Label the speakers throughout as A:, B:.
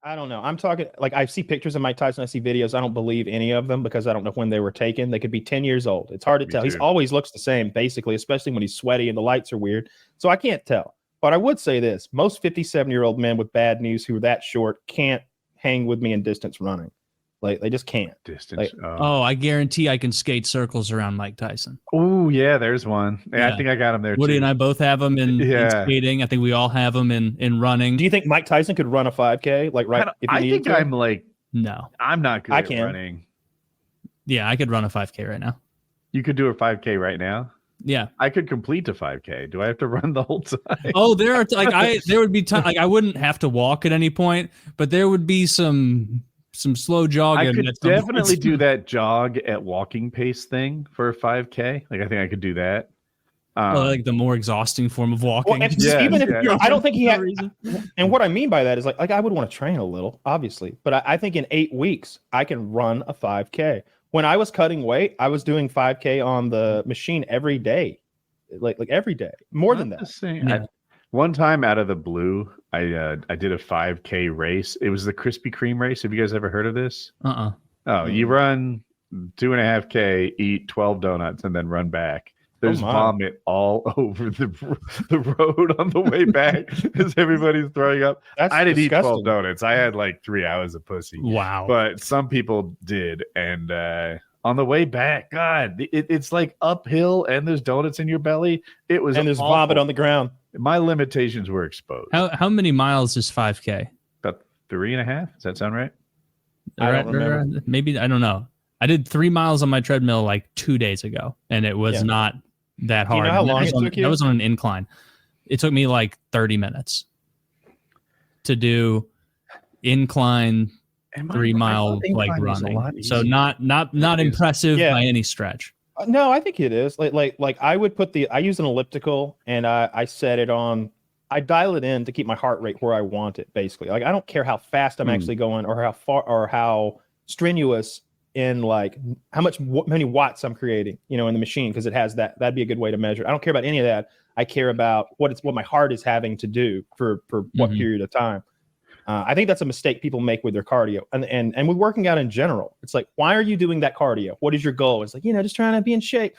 A: I don't know. I'm talking like I see pictures of Mike Tyson. I see videos. I don't believe any of them because I don't know when they were taken. They could be 10 years old. It's hard to tell. He's always looks the same, basically, especially when he's sweaty and the lights are weird. So I can't tell. But I would say this. Most 57-year-old men with bad knees who are that short can't hang with me in distance running. Like they just can't.
B: Distance.
A: Like,
C: I guarantee I can skate circles around Mike Tyson.
B: Oh, yeah, there's one. Yeah, I think I got him there
C: Woody
B: too.
C: and I both have him in skating. I think we all have him in running.
A: Do you think Mike Tyson could run a 5K? Like
B: I think I'm like,
C: no,
B: I'm not good at running.
C: Yeah, I could run a 5K right now.
B: You could do a 5K right now?
C: Yeah,
B: I could complete a 5K. Do I have to run the whole time?
C: Oh, there would be time like I wouldn't have to walk at any point, but there would be some slow jogging.
B: I could definitely do that jog at walking pace thing for a 5K. Like I think I could do that.
C: Like the more exhausting form of walking.
A: Well, even if I don't think he had. And what I mean by that is like I would want to train a little, obviously, but I think in 8 weeks I can run a 5K. When I was cutting weight, I was doing 5K on the machine every day, like every day, more than that.
B: One time out of the blue, I did a 5K race. It was the Krispy Kreme race. Have you guys ever heard of this? Oh, you run 2.5K, eat 12 donuts, and then run back. There's vomit all over the road on the way back as everybody's throwing up. I didn't eat 12 donuts. I had like 3 hours of pussy.
C: Wow.
B: But some people did. And on the way back, God, it's like uphill and there's donuts in your belly. It was
A: and there's vomit on the ground.
B: My limitations were exposed.
C: How many miles is 5K?
B: About 3.5. Does that sound right?
A: I don't remember.
C: Maybe, I don't know. I did 3 miles on my treadmill like 2 days ago, and it was not that hard.
A: Do you know how long it took you?
C: That was on an incline. It took me like 30 minutes to do incline 3 mile like running. So not impressive by any stretch.
A: No, I think it is. Like I would I use an elliptical and I set it on. I dial it in to keep my heart rate where I want it. Basically, like I don't care how fast I'm actually going or how far or how strenuous in like how many watts I'm creating, in the machine, because it has that. That'd be a good way to measure. I don't care about any of that. I care about what my heart is having to do for what period of time. I think that's a mistake people make with their cardio and with working out in general. It's like, why are you doing that cardio? What is your goal? It's like, just trying to be in shape.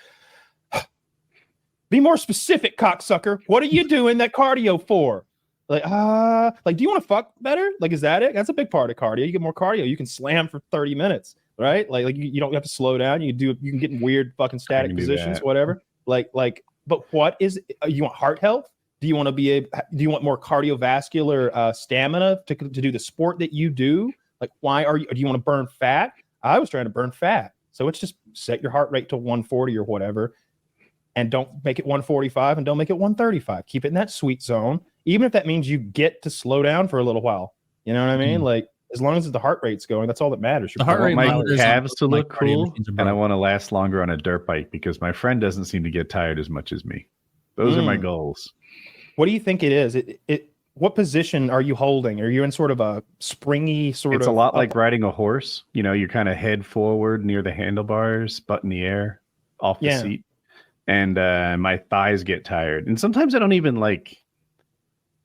A: Be more specific, cocksucker. What are you doing that cardio for? Like, do you want to fuck better? Like, is that it? That's a big part of cardio. You get more cardio. You can slam for 30 minutes, right? Like you don't have to slow down. You can get in weird fucking static positions, whatever. But what is you want heart health? Do you want do you want more cardiovascular stamina to do the sport that you do? Like, do you want to burn fat? I was trying to burn fat. So it's just set your heart rate to 140 or whatever, and don't make it 145 and don't make it 135. Keep it in that sweet zone, even if that means you get to slow down for a little while. You know what I mean? Like, as long as the heart rate's going, that's all that matters.
C: The heart rate
B: my calves to look cool, and I want to last longer on a dirt bike because my friend doesn't seem to get tired as much as me. Those are my goals.
A: What do you think it is? What position are you holding? Are you in sort of a springy sort of?
B: It's a lot like riding a horse. You're kind of head forward near the handlebars, butt in the air, off the seat. And my thighs get tired. And sometimes I don't even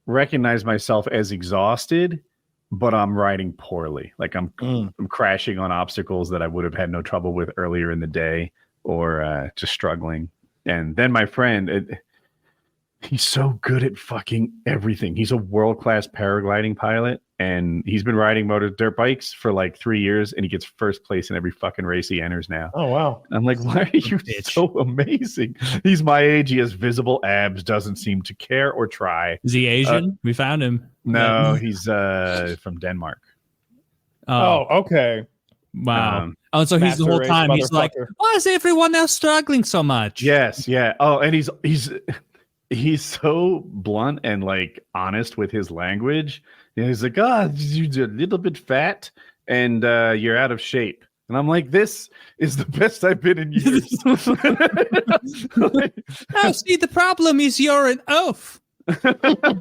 B: recognize myself as exhausted, but I'm riding poorly. Like I'm crashing on obstacles that I would have had no trouble with earlier in the day or just struggling. And then my friend, he's so good at fucking everything. He's a world-class paragliding pilot, and he's been riding dirt bikes for like 3 years, and he gets first place in every fucking race he enters now.
A: Oh, wow.
B: I'm like, why are you so amazing? He's my age. He has visible abs, doesn't seem to care or try.
C: Is he Asian? We found him.
B: No, he's from Denmark.
A: Oh, okay.
C: Wow. So he's the whole time. He's like, why is everyone else struggling so much?
B: Yes, yeah. Oh, and he's so blunt and honest with his language. He's like, you're a little bit fat and you're out of shape. And I'm like, this is the best I've been in years.
C: See, the problem is you're an oaf.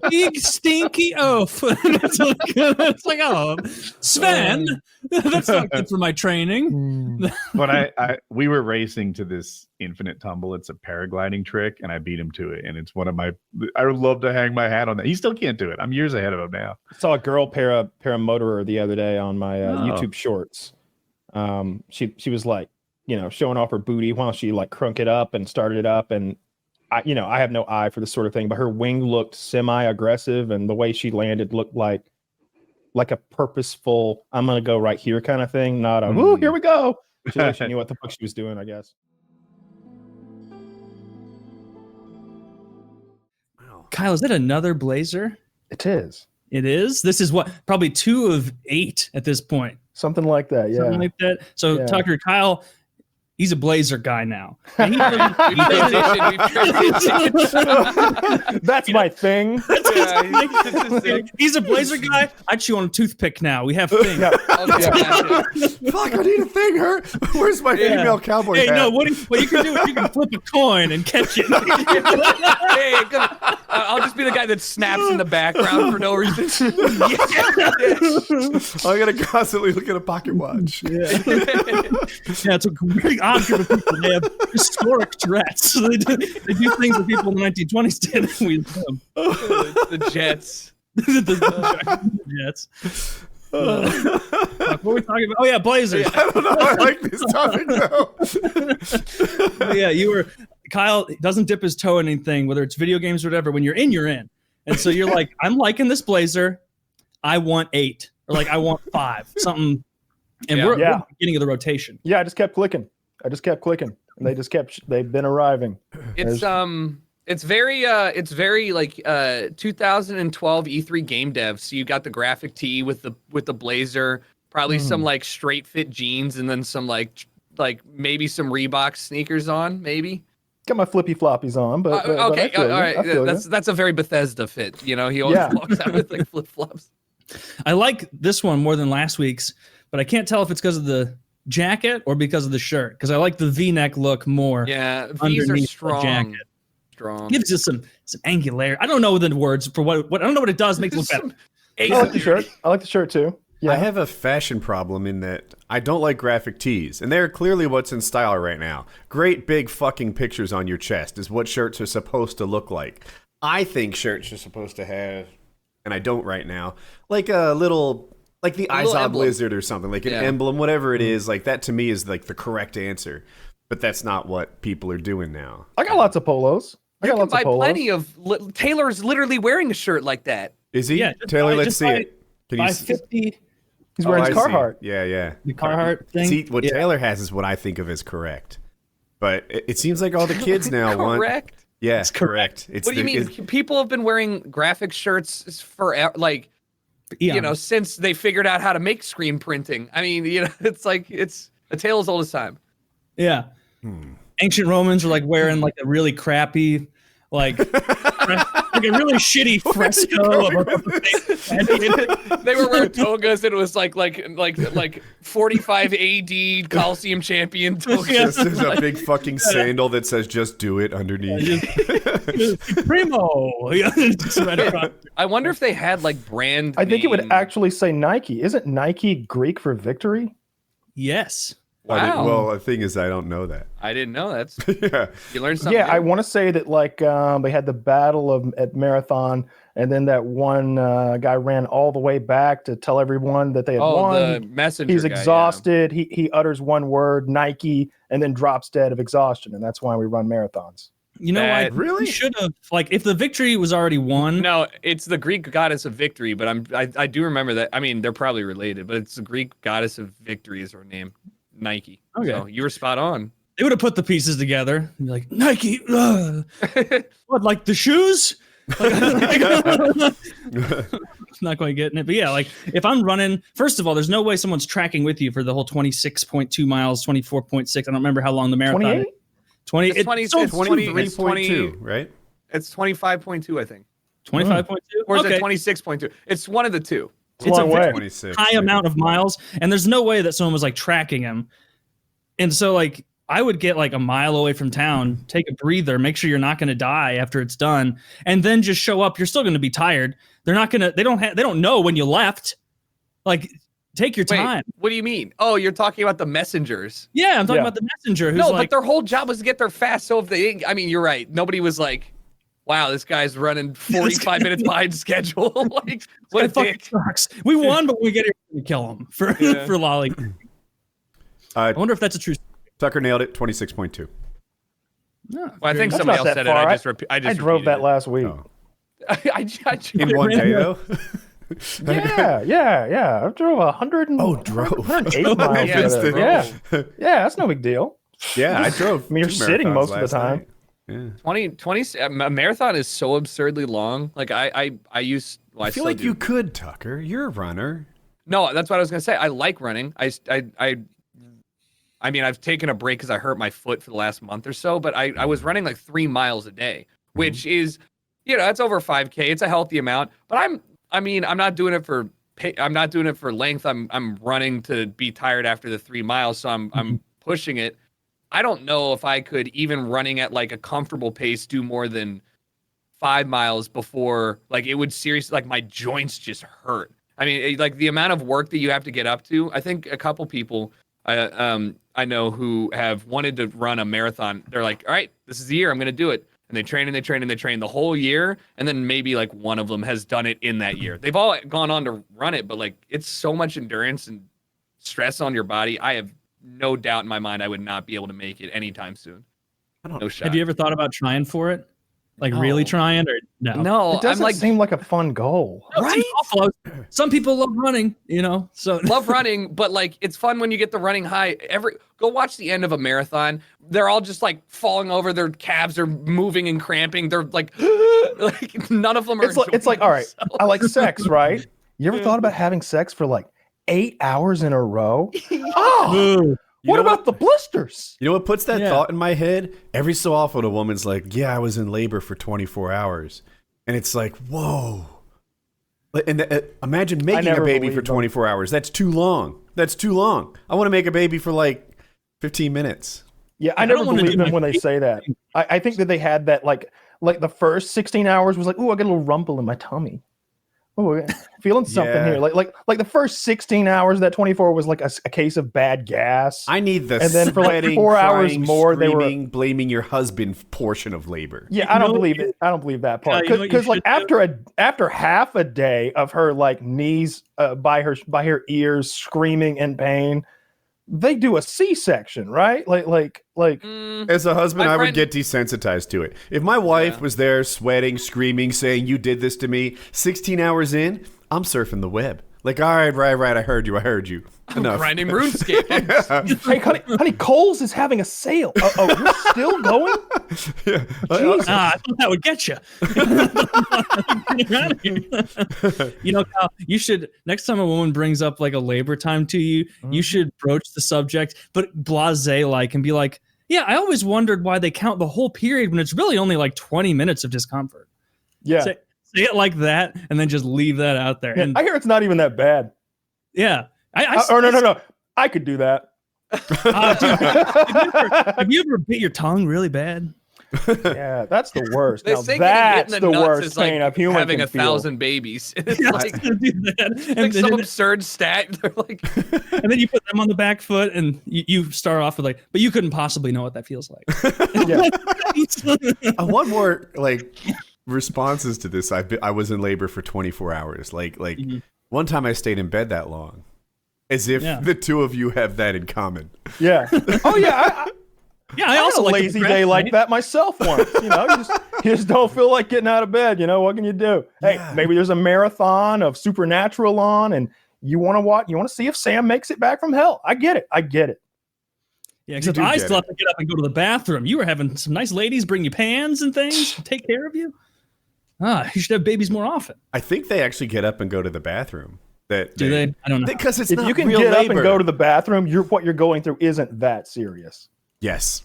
C: Big stinky oaf. It's like, oh, Sven, that's not good for my training.
B: But we were racing to this infinite tumble. It's a paragliding trick, and I beat him to it. And it's one of my. I would love to hang my hat on that. He still can't do it. I'm years ahead of him now.
A: I saw a girl paramotorer the other day on my YouTube Shorts. She was like, showing off her booty while she like crunk it up and started it up, and I have no eye for this sort of thing, but her wing looked semi-aggressive, and the way she landed looked like a purposeful, I'm going to go right here kind of thing, not a, woo, here we go. She knew what the fuck she was doing, I guess.
C: Kyle, is that another blazer?
A: It is.
C: It is? This is what, probably 2 of 8 at this point.
A: Something like that, yeah.
C: Something like that. So, yeah. Tucker, Kyle, he's a blazer guy now. And
A: that's my thing.
C: He's a blazer guy. I chew on a toothpick now. We have things.
D: Yeah. Fuck, I need a thing. Where's my female cowboy hat?
C: No, what you can do is you can flip a coin and catch it.
E: I'll just be the guy that snaps in the background for no reason.
D: I gotta constantly look at a pocket watch.
C: Yeah, it's a very odd group of people. They have historic Tourette's. They do things that people in the 1920s did.
E: The Jets.
C: The Jets. What were we talking about? Oh yeah, blazers.
D: I don't know. I like this topic though.
C: Yeah, Kyle doesn't dip his toe in anything, whether it's video games or whatever. When you're in, you're in. And so you're like, I'm liking this blazer. I want 8, or like I want 5, something. And we're at the beginning of the rotation.
A: Yeah, I just kept clicking, and they've been arriving.
E: It's very like 2012 E3 game dev. So you got the graphic tee with the blazer, probably some like straight fit jeans, and then some like maybe some Reebok sneakers on, maybe.
A: Got my flippy floppies on, but
E: okay, all right. That's a very Bethesda fit. He always walks out with like flip flops.
C: I like this one more than last week's, but I can't tell if it's because of the jacket or because of the shirt. Because I like the V-neck look more.
E: Yeah, V's are strong.
C: Jacket. Strong. Gives you some angularity. I don't know the words for what I don't know what it does. Makes it look better.
A: I like the shirt. I like the shirt too. Yeah.
D: I have a fashion problem in that I don't like graphic tees, and they're clearly what's in style right now. Great big fucking pictures on your chest is what shirts are supposed to look like. I think shirts are supposed to have, and I don't right now, like a little, like the Izod Blizzard or something, like an emblem, whatever it is. Like that to me is like the correct answer, but that's not what people are doing now.
A: I got lots of polos.
E: You can buy plenty of. Taylor's literally wearing a shirt like that.
D: Is he? Yeah, Taylor, let's see it.
C: Can you 50?
A: He's wearing his Carhartt.
D: Yeah.
C: The Carhartt thing.
D: See, what Taylor has is what I think of as correct. But it seems like all the kids now want.
E: Correct?
D: Yeah, it's correct.
E: What do you mean? People have been wearing graphic shirts for since they figured out how to make screen printing. I mean, it's like it's a tale as old as time.
C: Yeah. Ancient Romans were like wearing like a really crappy, like a really shitty fresco.
E: They were wearing togas, and it was like 45 AD Coliseum champion togas.
D: There's a big fucking sandal that says "Just do it" underneath.
C: Primo.
E: I wonder if they had like brand.
A: I think it would actually say Nike. Isn't Nike Greek for victory?
C: Yes.
E: Wow.
D: Well, the thing is, I don't know that.
E: I didn't know that.
D: Yeah.
E: You learned something.
A: Yeah, I want to say that like they had the battle at Marathon, and then that one guy ran all the way back to tell everyone that they had won.
E: The messenger.
A: He's exhausted. Yeah. He utters one word, Nike, and then drops dead of exhaustion, and that's why we run marathons.
C: You know, I really should have, like, if the victory was already won.
E: No, it's the Greek goddess of victory, but I do remember that. I mean, they're probably related, but it's the Greek goddess of victory is her name. Nike.
C: Okay.
E: So you were spot on.
C: They would have put the pieces together and be like, Nike, what, like the shoes? Not quite getting it. But yeah, like if I'm running, first of all, there's no way someone's tracking with you for the whole 26.2 miles, 24.6. I don't remember how long the marathon is.
D: 23.2, right?
E: It's 25.2, I think.
C: 25.2?
E: Or is it 26.2? It's one of the two.
C: It's a very high amount of miles, and there's no way that someone was like tracking him. And so like I would get like a mile away from town, take a breather, make sure you're not going to die after it's done, and then just show up. You're still going to be tired. They're not going to. They don't know when you left. Like, take your time.
E: What do you mean? Oh, you're talking about the messengers.
C: Yeah, I'm talking about the messenger. Who's
E: but their whole job was to get there fast. So if they, I mean, you're right. Nobody was like, wow, this guy's running 45 minutes behind schedule. Like, what a dick.
C: Sucks. We won, but we get here to kill him for lolly. I wonder if that's a true.
D: Tucker nailed it. 26.2.
E: Well, I think somebody else said it. I
A: drove that last week.
D: Oh. In one day though.
A: Yeah. I drove 108 miles. Yeah, that's no big deal.
D: Yeah, I drove.
A: I mean, you're sitting most of the time.
E: Night. 20 a marathon is so absurdly long. Like I
D: feel like you could, Tucker. You're a runner.
E: No, that's what I was gonna say. I like running. I mean, I've taken a break because I hurt my foot for the last month or so, but I was running like 3 miles a day, which is, that's over 5K. It's a healthy amount, but I'm not doing it for length. I'm running to be tired after the 3 miles, so I'm pushing it. I don't know if I could, even running at like a comfortable pace, do more than 5 miles before, like, it would seriously, like, my joints just hurt. I mean, like, the amount of work that you have to get up to. I think a couple people I know who have wanted to run a marathon. They're like, all right, this is the year I'm going to do it. And they train the whole year. And then maybe like one of them has done it in that year. They've all gone on to run it, but like, it's so much endurance and stress on your body. I have no doubt in my mind I would not be able to make it anytime soon. No shot.
C: Have you ever thought about trying for it? Like really trying, or no?
E: No,
A: it doesn't seem like a fun goal,
C: right? Some people love running, so
E: love running, but like it's fun when you get the running high. Go watch the end of a marathon. They're all just like falling over. Their calves are moving and cramping. They're like, like none of them are.
A: It's like all right. I like sex, right? You ever thought about having sex for like 8 hours in a row? Oh. What about the blisters?
D: You know what puts that thought in my head? Every so often a woman's like, yeah, I was in labor for 24 hours. And it's like, whoa. And imagine making a baby for 24 hours. That's too long. I want to make a baby for like 15 minutes.
A: Yeah, I never believe them when they say that. I think that they had that like the first 16 hours was like, ooh, I got a little rumble in my tummy. Oh, feeling something here. Like the first 16 hours, that 24 was like a case of bad gas.
D: I need the
A: and then for like 4 hours more, they were
D: blaming your husband portion of labor.
A: Yeah, I don't believe it. I don't believe that part because like after half a day of her like knees by her ears screaming in pain, they do a C-section, right? Like.
D: As a husband, I would get desensitized to it. If my wife was there sweating, screaming, saying, you did this to me, 16 hours in, I'm surfing the web. Like, all right, I heard you. Enough.
E: I'm grinding RuneScape.
A: Hey, honey, Coles is having a sale. Oh, you're still going?
D: Yeah.
C: I thought that would get you. Kyle, you should, next time a woman brings up like a labor time to you, you should broach the subject, but blasé-like, and be like, yeah, I always wondered why they count the whole period when it's really only like 20 minutes of discomfort.
A: Yeah.
C: Say it like that, and then just leave that out there.
A: Yeah,
C: and
A: I hear it's not even that bad.
C: Yeah.
A: No. I could do that.
C: Have you ever bit your tongue really bad?
A: Yeah, that's the worst.
E: They
A: now,
E: say
A: that's the worst
E: is like
A: pain of human
E: having
A: can
E: 1,000 babies. It's
C: Yeah,
E: like,
C: do that.
E: it's like some absurd stat. They're like,
C: and then you put them on the back foot, and you start off with like, but you couldn't possibly know what that feels like.
D: I want more like responses to this. I was in labor for 24 hours. Like one time I stayed in bed that long. As if the two of you have that in common.
A: Yeah. Oh yeah.
C: I also
A: had a lazy day like that myself once. You just don't feel like getting out of bed. What can you do? Hey, maybe there's a marathon of Supernatural on, and you want to watch. You want to see if Sam makes it back from hell. I get it.
C: Yeah, except I still have to get up and go to the bathroom. You were having some nice ladies bring you pans and things to take care of you. You should have babies more often.
D: I think they actually get up and go to the bathroom.
C: Do they? I don't know.
D: Because it's
A: if
D: not
A: you can
D: real
A: get
D: labor.
A: up and go to the bathroom, what you're going through isn't that serious.
D: Yes,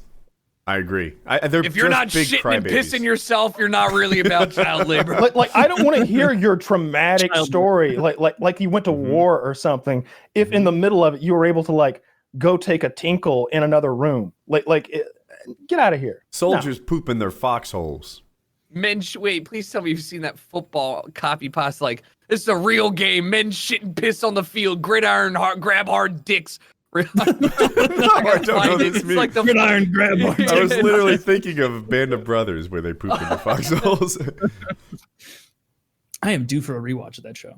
D: I agree.
E: If you're not shitting and pissing yourself, you're not really about child labor.
A: Like I don't want to hear your traumatic story, like you went to war or something. If in the middle of it you were able to like go take a tinkle in another room. Get out of here.
D: Soldiers poop in their foxholes.
E: Men, wait, please tell me you've seen that football copy pasta. Like, this is a real game. Men shit and piss on the field. Gridiron, grab hard dicks.
D: No, I don't know this means.
E: Like the
C: Gridiron grab hard.
D: I was literally thinking of Band of Brothers where they poop in the foxholes.
C: I am due for a rewatch of that show.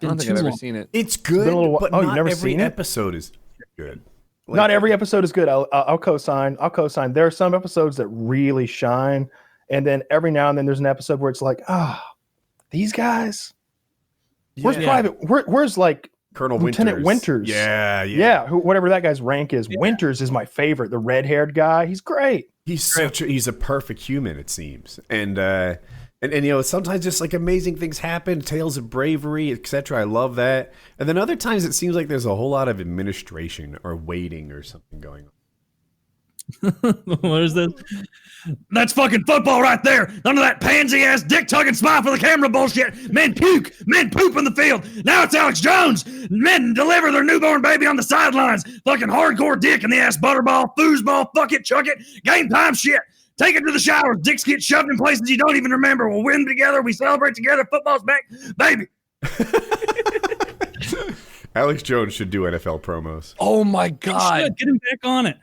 E: I don't think I've ever seen it.
D: It's good, but
A: you've
D: not
A: never
D: every
A: seen it?
D: episode is good. Like,
A: not every episode is good. I'll co-sign. There are some episodes that really shine, and then every now and then there's an episode where it's like, these guys. Where's Private? Where's like
D: Colonel
A: Lieutenant Winters?
D: Yeah.
A: Whatever that guy's rank is. Winters is my favorite. The red-haired guy. He's great.
D: He's a perfect human, it seems, and you know, sometimes just like amazing things happen, tales of bravery, etc. I love that. And then other times it seems like there's a whole lot of administration or waiting or something going on.
C: What is this? That's fucking football right there. None of that pansy ass dick tugging smile for the camera bullshit. Men puke. Men poop in the field. Now it's Alex Jones. Men deliver their newborn baby on the sidelines. Fucking hardcore dick in the ass butterball, foosball, fuck it, chuck it. Game time shit. Take it to the shower. Dicks get shoved in places you don't even remember. We'll win together. We celebrate together. Football's back, baby.
D: Alex Jones should do NFL promos.
E: Oh my God.
C: Get him back on it.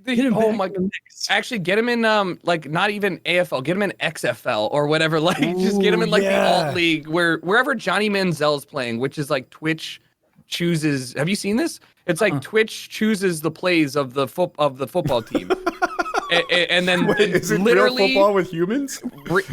E: Oh my God. Actually, get him in like not even AFL. Get him in XFL or whatever. Like, just get him in like the alt league wherever Johnny Manziel's playing, which is like Twitch chooses. Have you seen this? It's like Twitch chooses the plays of the football team. And then
D: is it
E: literally
D: real football with humans?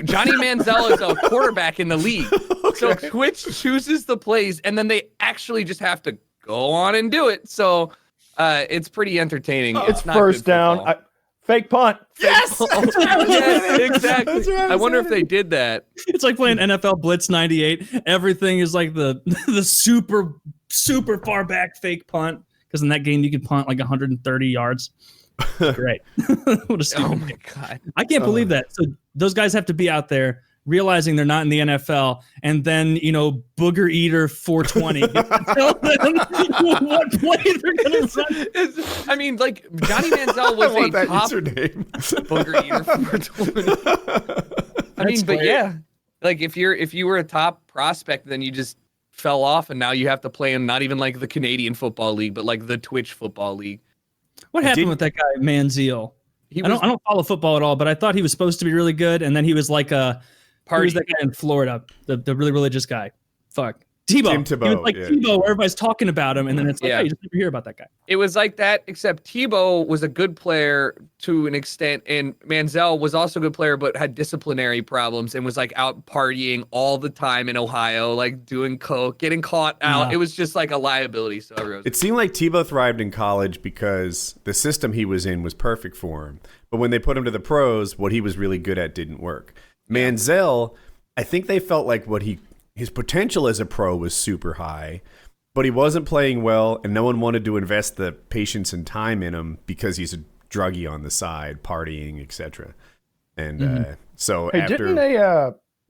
E: Johnny Manziel is a quarterback in the league. Okay. So Twitch chooses the plays, and then they actually just have to go on and do it. So it's pretty entertaining.
A: It's not first down. Fake punt.
E: Yes! Yes, exactly. That's what I wonder if they did that.
C: It's like playing NFL Blitz 98. Everything is like the super, super far back fake punt. Because in that game, you could punt like 130 yards. Great. What a stupid
E: my God.
C: I can't believe that. So those guys have to be out there realizing they're not in the NFL, and then, you know, Booger Eater 420 tell them what play they're going to run.
E: I mean, like, Johnny Manziel was a
D: that
E: top
D: username.
E: Booger Eater 420. I mean, but yeah, like if you were a top prospect, then you just fell off, and now you have to play in not even like the Canadian Football League, but like the Twitch Football League.
C: What happened with that guy Manziel? I don't follow football at all, but I thought he was supposed to be really good, and then he was like who was that guy in Florida, the really religious guy? Fuck. Tebow. He was like Tebow, where everybody's talking about him, and then it's like, hey, you just never hear about that guy.
E: It was like that, except Tebow was a good player to an extent, and Manziel was also a good player, but had disciplinary problems and was like out partying all the time in Ohio, like doing coke, getting caught out. Yeah. It was just like a liability. So
D: it seemed like Tebow thrived in college because the system he was in was perfect for him. But when they put him to the pros, what he was really good at didn't work. Manziel, I think they felt like his potential as a pro was super high, but he wasn't playing well, and no one wanted to invest the patience and time in him because he's a druggie on the side, partying, etc. And so after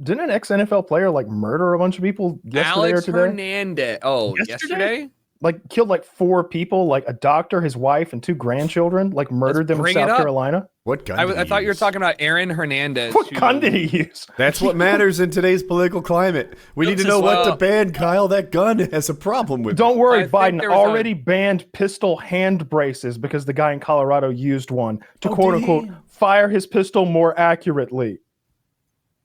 A: didn't an ex-NFL player like murder a bunch of people yesterday
E: Alex
A: or today?
E: Hernandez. Oh, yesterday?
A: Like killed like 4 people, like a doctor, his wife, and 2 grandchildren, like murdered them in South Carolina.
D: What gun?
E: I thought you were talking about Aaron Hernandez.
A: What gun did he use?
D: That's what matters in today's political climate. We need to know what to ban, Kyle. That gun has a problem with.
A: Don't worry, Biden already banned pistol hand braces because the guy in Colorado used one to quote unquote fire his pistol more accurately.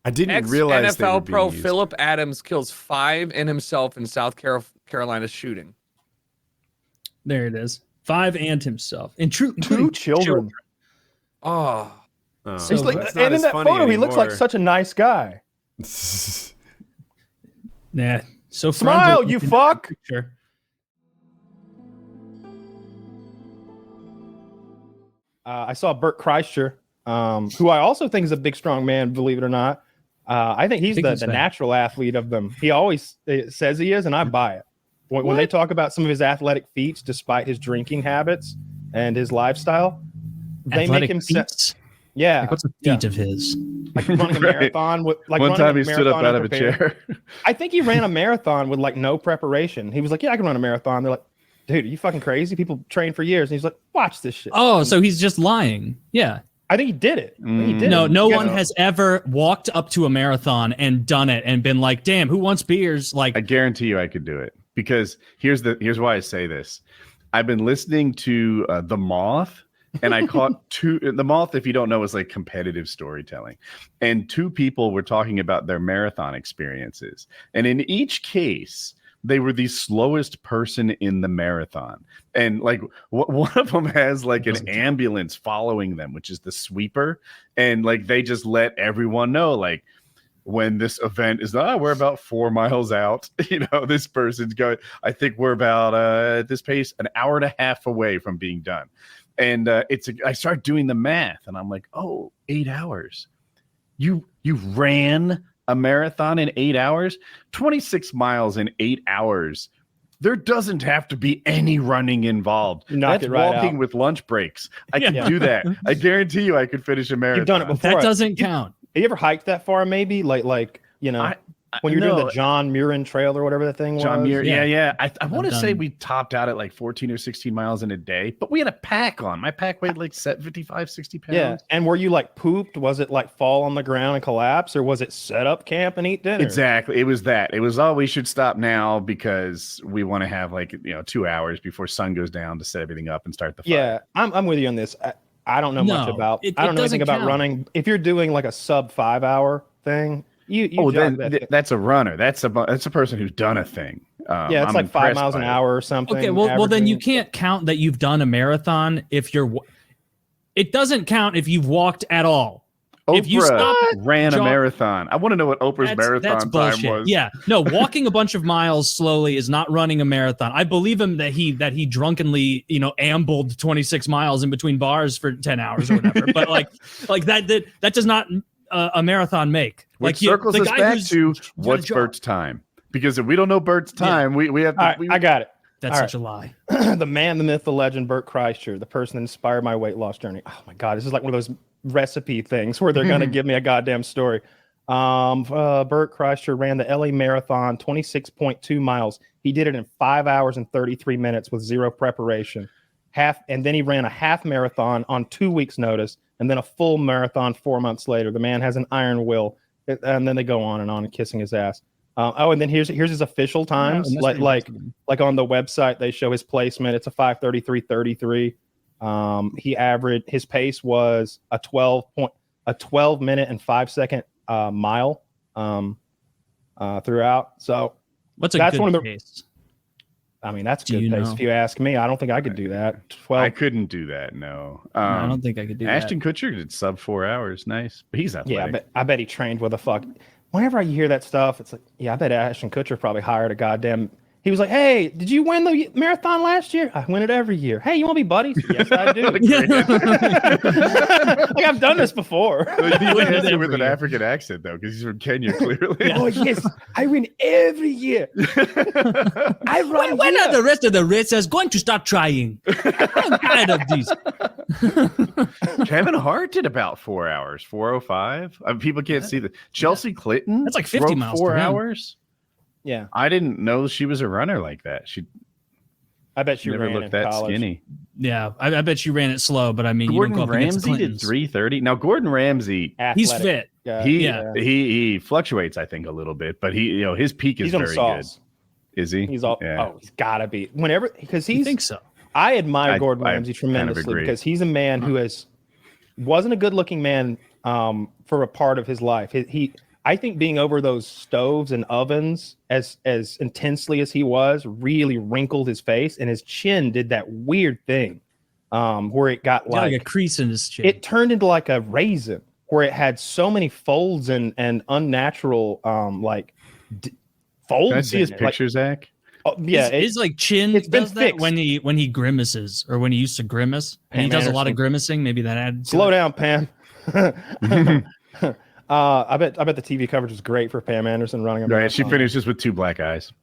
D: I didn't realize
E: NFL pro Philip Adams kills 5 and himself in South Carolina shooting.
C: There it is. 5 and himself. And
A: 2 children.
E: Oh.
A: So he's like, and in that photo, anymore. He looks like such a nice guy.
C: Nah. So
A: smile, you fuck.
C: Sure.
A: I saw Bert Kreischer, who I also think is a big, strong man, believe it or not. I think he's the natural athlete of them. He always says he is, and I buy it. When they talk about some of his athletic feats, despite his drinking habits and his lifestyle, they make him yeah.
C: Like what's a feat of his?
A: Like running a marathon with like
B: one time he stood up out of a chair.
A: I think he ran a marathon with like no preparation. He was like, "Yeah, I can run a marathon." They're like, dude, are you fucking crazy? People train for years. And he's like, watch this shit.
C: Oh, so he's just lying. Yeah.
A: I think he did it.
C: No one has ever walked up to a marathon and done it and been like, damn, who wants beers? Like,
B: I guarantee you I could do it, because here's why I say this. I've been listening to The Moth, and I caught The Moth, if you don't know, is like competitive storytelling. And two people were talking about their marathon experiences. And in each case, they were the slowest person in the marathon. And like one of them has like an ambulance following them, which is the sweeper. And like they just let everyone know, like, when this event is we're about 4 miles out, this person's going, I think we're about at this pace, an hour and a half away from being done. And I started doing the math, and I'm like, 8 hours. You ran a marathon in 8 hours, 26 miles in 8 hours. There doesn't have to be any running involved. That's walking with lunch breaks. I can do that. I guarantee you I could finish a marathon.
A: You've done it before.
C: That doesn't count.
A: Have you ever hiked that far? Maybe like when you're doing the John Murin Trail or whatever the thing was.
B: John Muir, yeah. I want to say we topped out at like 14 or 16 miles in a day, but we had a pack on. My pack weighed like 55, 60 pounds.
A: Yeah, and were you like pooped? Was it like fall on the ground and collapse, or was it set up camp and eat dinner?
B: Exactly. It was that. It was, we should stop now because we want to have 2 hours before sun goes down to set everything up and start the fire.
A: Yeah, I'm with you on this. I don't know much about. I don't know anything about running. If you're doing like a sub 5 hour thing,
B: that's a runner. That's a person who's done a thing.
A: Yeah, it's like 5 miles an hour or something.
C: Okay, well then you can't count that you've done a marathon if you're. It doesn't count if you've walked at all.
B: Oprah
C: if you
B: ran a marathon. I want to know what Oprah's marathon time was.
C: Yeah, no, walking a bunch of miles slowly is not running a marathon. I believe him that he drunkenly ambled 26 miles in between bars for 10 hours or whatever. But like that does not a marathon make.
B: Which circles us back to what's Bert's time, because if we don't know Bert's time, we have to.
A: I got it.
C: That's such a lie.
A: The man, the myth, the legend, Bert Kreischer, the person that inspired my weight loss journey. Oh my God, this is like one of those recipe things where they're going to give me a goddamn story. Bert Kreischer ran the LA Marathon, 26.2 miles. He did it in 5 hours and 33 minutes with zero preparation. And then he ran a half marathon on 2 weeks' notice, and then a full marathon 4 months later. The man has an iron will, and then they go on and kissing his ass. And then here's his official times. Like on the website, they show his placement. It's a 5:33:33. His pace was a 12 minute and 5 second mile throughout. So
C: that's good one of the pace.
A: I mean, that's good pace. If you ask me, I don't think I could do that. 12.
B: I couldn't do that. No,
C: I don't think I could do
B: Ashton
C: that.
B: Kutcher did sub 4 hours. Nice, but he's athletic.
A: Yeah, I bet he trained with a fuck. Whenever I hear that stuff, it's like, yeah, I bet Ashton Kutcher probably hired a goddamn. He was like, "Hey, did you win the marathon last year? I win it every year. Hey, you want to be buddies?" Yes, I do. Like, I've done this before.
B: He wins it with an African accent though, because he's from Kenya, clearly.
A: Yeah. Oh yes, I win every year. I run.
C: When are the rest of the racers going to start trying? I'm tired of these.
B: Kevin Hart did about 4 hours, 4:05. People can't see the Chelsea Clinton.
C: That's like 50 miles.
B: 4 hours.
A: Yeah,
B: I didn't know she was a runner like that.
A: I bet she
B: never looked that
A: college.
B: skinny.
C: Yeah, I bet she ran it slow, but I mean,
B: Gordon
C: you don't go up
B: Ramsay did 3:30. Now Gordon Ramsay,
C: he's fit.
B: He fluctuates, I think, a little bit, but his peak is very good. Is he?
A: He's all. Yeah. Oh, he's gotta be because he's.
C: I think so.
A: I admire Gordon Ramsay tremendously because he's a man who wasn't a good-looking man for a part of his life. I think being over those stoves and ovens as intensely as he was really wrinkled his face, and his chin did that weird thing where it got like
C: a crease in his chin.
A: It turned into like a raisin where it had so many folds and unnatural folds.
B: Can I see his picture, Zach?
A: Oh, yeah,
C: his like chin does that when he grimaces, or when he used to grimace, and he does a lot of grimacing. Maybe that adds.
A: Slow down, Pam. I bet the TV coverage was great for Pam Anderson running a marathon.
B: Right, she finishes with 2 black eyes.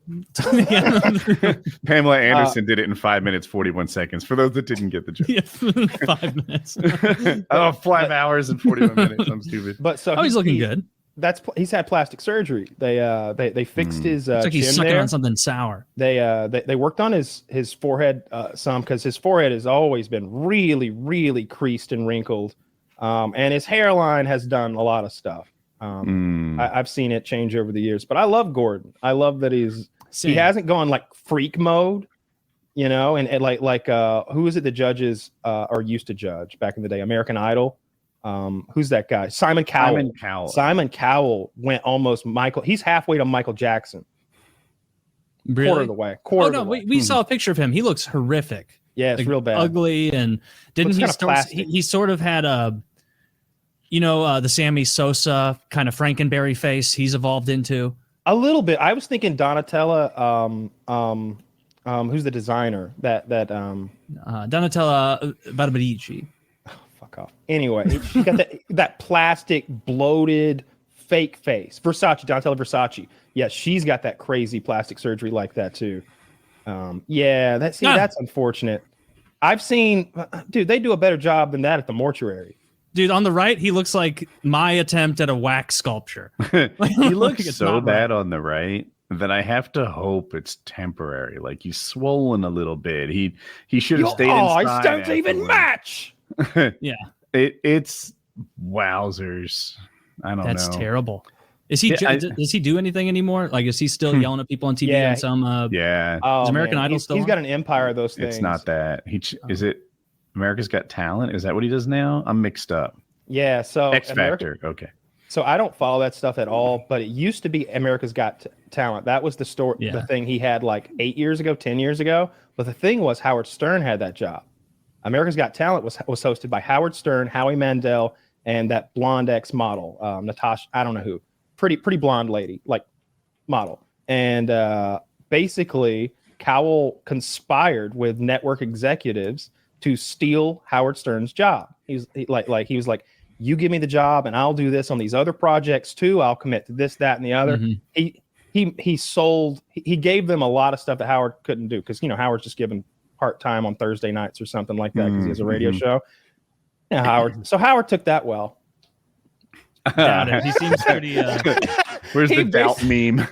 B: Pamela Anderson did it in 5 minutes 41 seconds. For those that didn't get the joke,
C: 5 minutes.
B: 5 hours and 41 minutes. I'm stupid.
A: But so
C: he's looking good.
A: he's had plastic surgery. They fixed his
C: it's like he's
A: chin
C: sucking
A: there.
C: on something sour.
A: They worked on his forehead some, because his forehead has always been really, really creased and wrinkled, and his hairline has done a lot of stuff. I've seen it change over the years, but I love Gordon. I love that he hasn't gone like freak mode, you know, and like who is it the judges or used to judge back in the day? American Idol. Who's that guy? Simon Cowell. Simon Cowell went almost Michael. He's halfway to Michael Jackson.
C: Really?
A: Quarter of the way. Quarter of the way.
C: We saw a picture of him. He looks horrific.
A: Yeah, it's
C: like,
A: real bad.
C: Ugly, and didn't he sort of had a, you know, the Sammy Sosa kind of Frankenberry face he's evolved into?
A: A little bit. I was thinking Donatella, who's the designer? Donatella
C: Barabarici.
A: Fuck off. Anyway, she got that plastic, bloated, fake face. Donatella Versace. Yeah, she's got that crazy plastic surgery like that too. That's unfortunate. I've seen, dude, they do a better job than that at the mortuary.
C: Dude, on the right, he looks like my attempt at a wax sculpture.
B: He looks so bad on the right that I have to hope it's temporary. Like he's swollen a little bit. He should have stayed inside.
A: Oh, it don't even match.
C: Yeah,
B: it's wowzers. I don't know.
C: That's terrible. Is he? Does he do anything anymore? Like, is he still yelling at people on TV?
A: Yeah.
C: On some?
B: Yeah.
A: Oh,
C: is American Idol still?
A: He's got an empire of those things.
B: It's not that. Is it America's Got Talent? Is that what he does now? I'm mixed up.
A: Yeah. So
B: X Factor. Okay.
A: So I don't follow that stuff at all, but it used to be America's Got Talent. That was the story, the thing he had like 8 years ago, 10 years ago. But the thing was, Howard Stern had that job. America's Got Talent was hosted by Howard Stern, Howie Mandel, and that blonde ex-model, Natasha, I don't know who, pretty blonde lady, like model. And basically, Cowell conspired with network executives to steal Howard Stern's job. He was like, you give me the job and I'll do this on these other projects too. I'll commit to this, that, and the other. Mm-hmm. He gave them a lot of stuff that Howard couldn't do, because, you know, Howard's just given part-time on Thursday nights or something like that because he has a radio show. Yeah, Howard took that well.
C: Got it. He seems pretty
B: where's the doubt meme?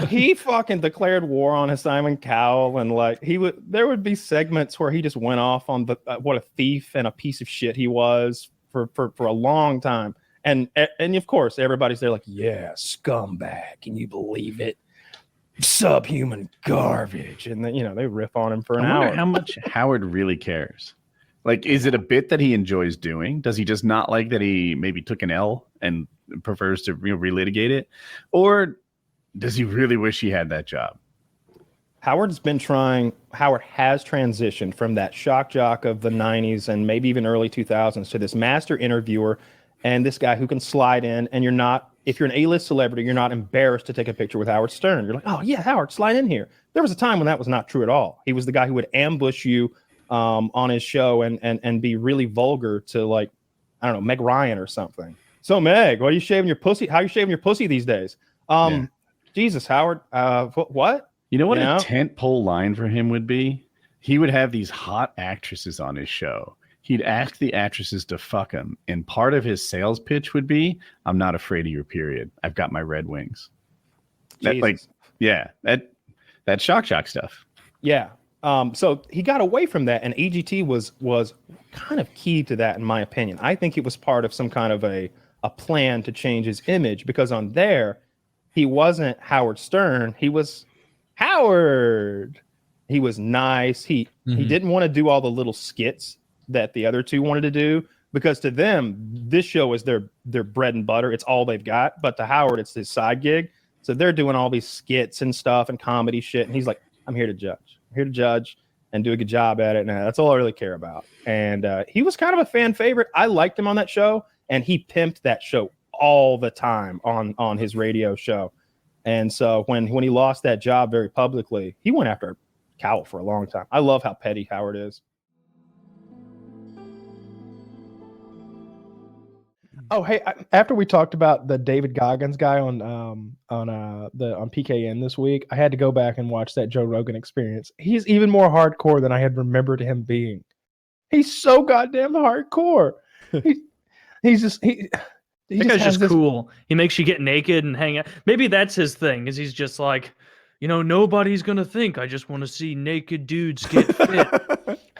A: He fucking declared war on Simon Cowell, and like there would be segments where he just went off on what a thief and a piece of shit he was for a long time. And of course everybody's there like, yeah, scumbag, can you believe it? Subhuman garbage. And then, you know, they riff on him for an hour.
B: How much Howard really cares? Like, is it a bit that he enjoys doing? Does he just not like that he maybe took an L and prefers to relitigate it? Or does he really wish he had that job?
A: Howard has transitioned from that shock jock of the 90s and maybe even early 2000s to this master interviewer and this guy who can slide in, and if you're an A-list celebrity, you're not embarrassed to take a picture with Howard Stern. You're like, oh yeah, Howard, slide in here. There was a time when that was not true at all. He was the guy who would ambush you on his show and be really vulgar to, like, I don't know, Meg Ryan or something. So Meg, what are you shaving your pussy? How are you shaving your pussy these days? Jesus, Howard, what?
B: You know what a tentpole line for him would be? He would have these hot actresses on his show. He'd ask the actresses to fuck him. And part of his sales pitch would be, I'm not afraid of your period. I've got my red wings. That shock stuff.
A: Yeah. So he got away from that, and EGT was kind of key to that, in my opinion. I think it was part of some kind of a plan to change his image, because on there, he wasn't Howard Stern. He was Howard. He was nice. He didn't want to do all the little skits that the other two wanted to do, because to them, this show is their bread and butter. It's all they've got. But to Howard, it's his side gig. So they're doing all these skits and stuff and comedy shit. And he's like, I'm here to judge. I'm here to judge and do a good job at it. And that's all I really care about. And he was kind of a fan favorite. I liked him on that show. And he pimped that show all the time on his radio show. And so when he lost that job very publicly, he went after Cowell for a long time. I love how petty Howard is. Oh, hey! After we talked about the David Goggins guy on PKN this week, I had to go back and watch that Joe Rogan Experience. He's even more hardcore than I had remembered him being. He's so goddamn hardcore. He's just
F: That guy's just cool. He makes you get naked and hang out. Maybe that's his thing, is he's just like, nobody's going to think I just want to see naked dudes get fit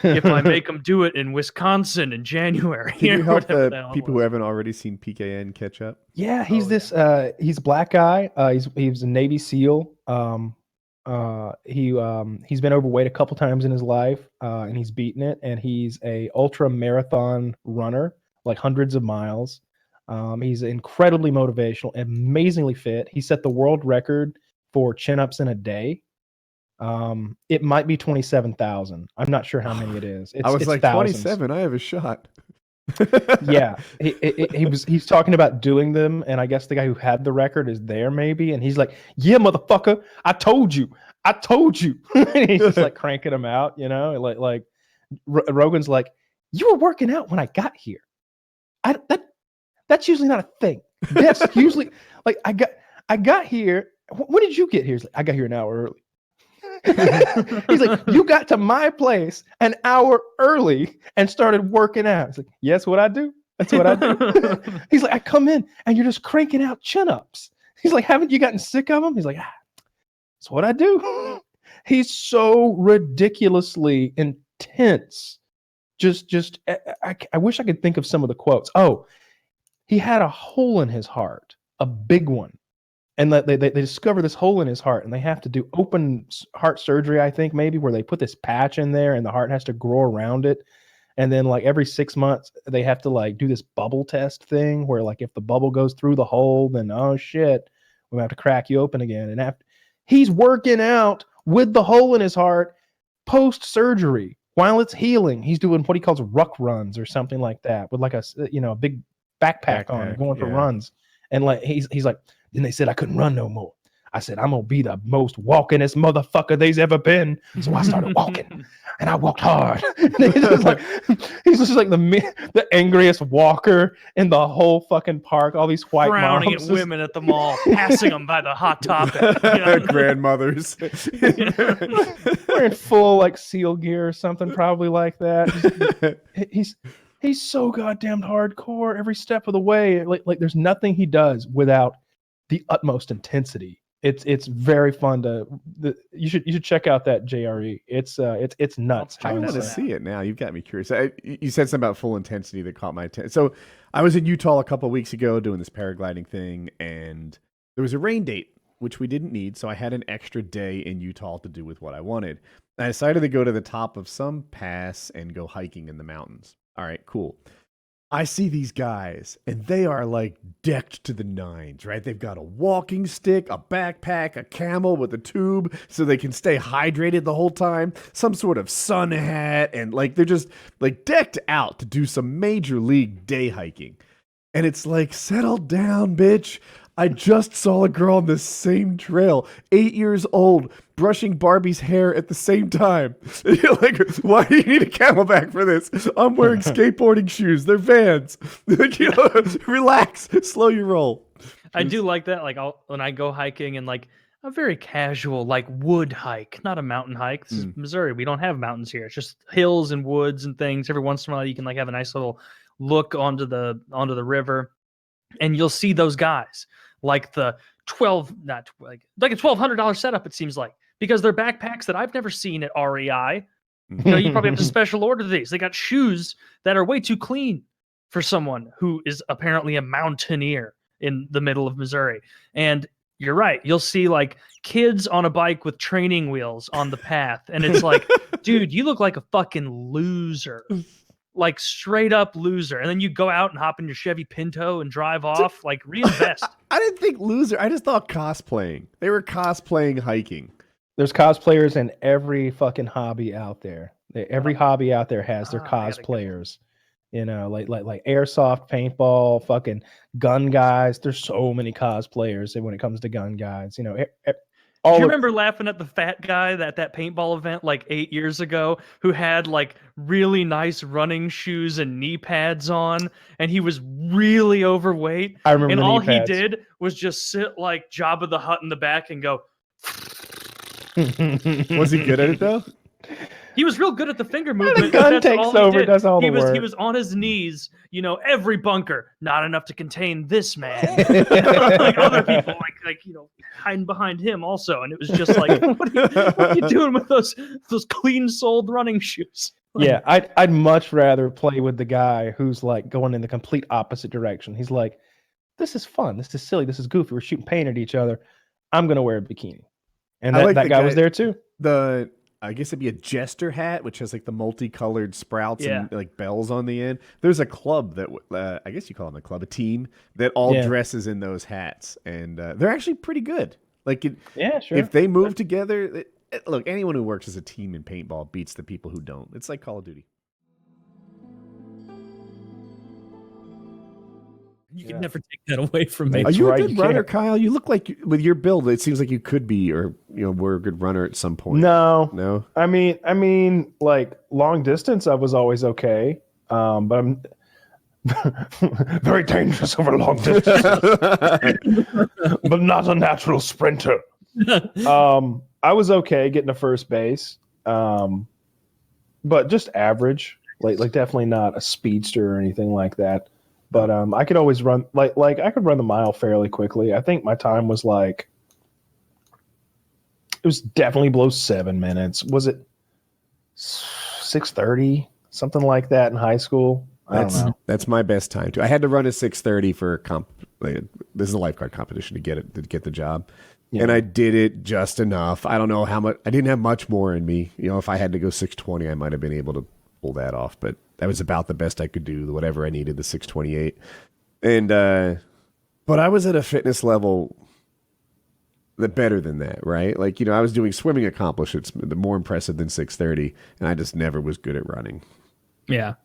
F: if I make them do it in Wisconsin in January.
D: Can you help the people who haven't already seen PKN catch up?
A: Yeah, he's he's a black guy. He was a Navy SEAL. He's been overweight a couple times in his life, and he's beaten it. And he's a ultra marathon runner, like hundreds of miles. He's incredibly motivational, amazingly fit. He set the world record for chin-ups in a day. It might be 27,000. I'm not sure how many it is.
D: I was
A: it's
D: like
A: thousands.
D: 27. I have a shot.
A: Yeah, he's talking about doing them, and I guess the guy who had the record is there maybe, and he's like, "Yeah, motherfucker, I told you." And he's just like cranking them out, like Rogan's like, "You were working out when I got here. That's usually not a thing. That's usually like I got here. When did you get here?" He's like, "I got here an hour early." He's like, "You got to my place an hour early and started working out." He's like, "Yes, what I do. That's what I do." He's like, "I come in and you're just cranking out chin-ups." He's like, "Haven't you gotten sick of them?" He's like, "That's what I do." He's so ridiculously intense. I wish I could think of some of the quotes. Oh, he had a hole in his heart, a big one. And they discover this hole in his heart, and they have to do open heart surgery, I think, maybe, where they put this patch in there and the heart has to grow around it. And then like every 6 months, they have to like do this bubble test thing where like if the bubble goes through the hole, then oh shit, we have to crack you open again. And after he's working out with the hole in his heart post-surgery while it's healing, he's doing what he calls ruck runs or something like that with like a big backpack on, going for runs. And like he's like, then they said I couldn't run no more. I said, I'm gonna be the most walkingest motherfucker there's ever been. So I started walking, and I walked hard. He's just like the angriest walker in the whole fucking park. All these white
F: frowning
A: moms
F: at women at the mall, passing them by the Hot Topic.
D: Grandmothers
A: wearing full like SEAL gear or something, probably like that. He's so goddamn hardcore every step of the way. Like there's nothing he does without the utmost intensity. It's very fun you should check out that JRE. It's nuts.
D: I want to see it now. You've got me curious. You said something about full intensity that caught my attention. So I was in Utah a couple of weeks ago doing this paragliding thing, and there was a rain date, which we didn't need. So I had an extra day in Utah to do with what I wanted. I decided to go to the top of some pass and go hiking in the mountains. All right, cool. I see these guys, and they are like decked to the nines, right? They've got a walking stick, a backpack, a camel with a tube so they can stay hydrated the whole time, some sort of sun hat, and like they're just like decked out to do some major league day hiking. And it's like, settle down, bitch. I just saw a girl on the same trail, 8 years old, brushing Barbie's hair at the same time. And you're like, why do you need a camelback for this? I'm wearing skateboarding shoes. They're Vans. Relax. Slow your roll.
F: I do like that. Like when I go hiking and like a very casual, like wood hike, not a mountain hike. This is Missouri. We don't have mountains here. It's just hills and woods and things. Every once in a while, you can like have a nice little look onto the river, and you'll see those guys. Like the a $1,200 setup, it seems like, because they're backpacks that I've never seen at REI. You probably have to special order these. They got shoes that are way too clean for someone who is apparently a mountaineer in the middle of Missouri. And you're right. You'll see like kids on a bike with training wheels on the path. And it's like, dude, you look like a fucking loser. Like straight up loser. And then you go out and hop in your Chevy Pinto and drive off. Like reinvest.
D: I didn't think loser. I just thought cosplaying. They were cosplaying hiking.
A: There's cosplayers in every fucking hobby out there. Every hobby out there has their cosplayers. Like airsoft, paintball, fucking gun guys. There's so many cosplayers when it comes to gun guys.
F: Do you remember laughing at the fat guy at that paintball event like 8 years ago who had like really nice running shoes and knee pads on, and he was really overweight?
A: I remember.
F: And all he did was just sit like Jabba the Hutt in the back and go.
D: Was he good at it though?
F: He was real good at the finger movement.
A: gun
F: That's
A: takes
F: all he
A: over,
F: did.
A: does all the
F: He
A: work.
F: was on his knees, every bunker, not enough to contain this man. Like other people, hiding behind him also. And it was just like, what are you doing with those clean-soled running shoes?
A: Yeah, I'd much rather play with the guy who's like going in the complete opposite direction. He's like, this is fun, this is silly, this is goofy. We're shooting paint at each other. I'm gonna wear a bikini, and that guy was there too.
D: I guess it'd be a jester hat, which has like the multicolored sprouts
F: Yeah.
D: and like bells on the end. There's a club that I guess you call them a club, a team that all dresses in those hats, and they're actually pretty good. Like,
A: Yeah, sure.
D: if they move together, look, anyone who works as a team in paintball beats the people who don't. It's like Call of Duty.
C: You can never take that away from me.
D: Are you a good runner, Kyle? You look like, with your build, it seems like you could be, or were a good runner at some point.
A: No. I mean, like long distance, I was always okay, but I'm very dangerous over long distance, but not a natural sprinter. I was okay getting to first base, but just average, like definitely not a speedster or anything like that. But I could always run like I could run the mile fairly quickly. I think my time was like, it was definitely below 7 minutes. Was it 6:30, something like that in high school? I don't know.
D: That's my best time too. I had to run a 6:30 for this is a lifeguard competition to get the job. Yeah. And I did it just enough. I don't know how much. I didn't have much more in me. If I had to go 6:20, I might have been able to pull that off. But that was about the best I could do. Whatever I needed, the 6:28. And but I was at a fitness level that better than that, right? Like I was doing swimming accomplishments, more impressive than 6:30, and I just never was good at running.
C: Yeah,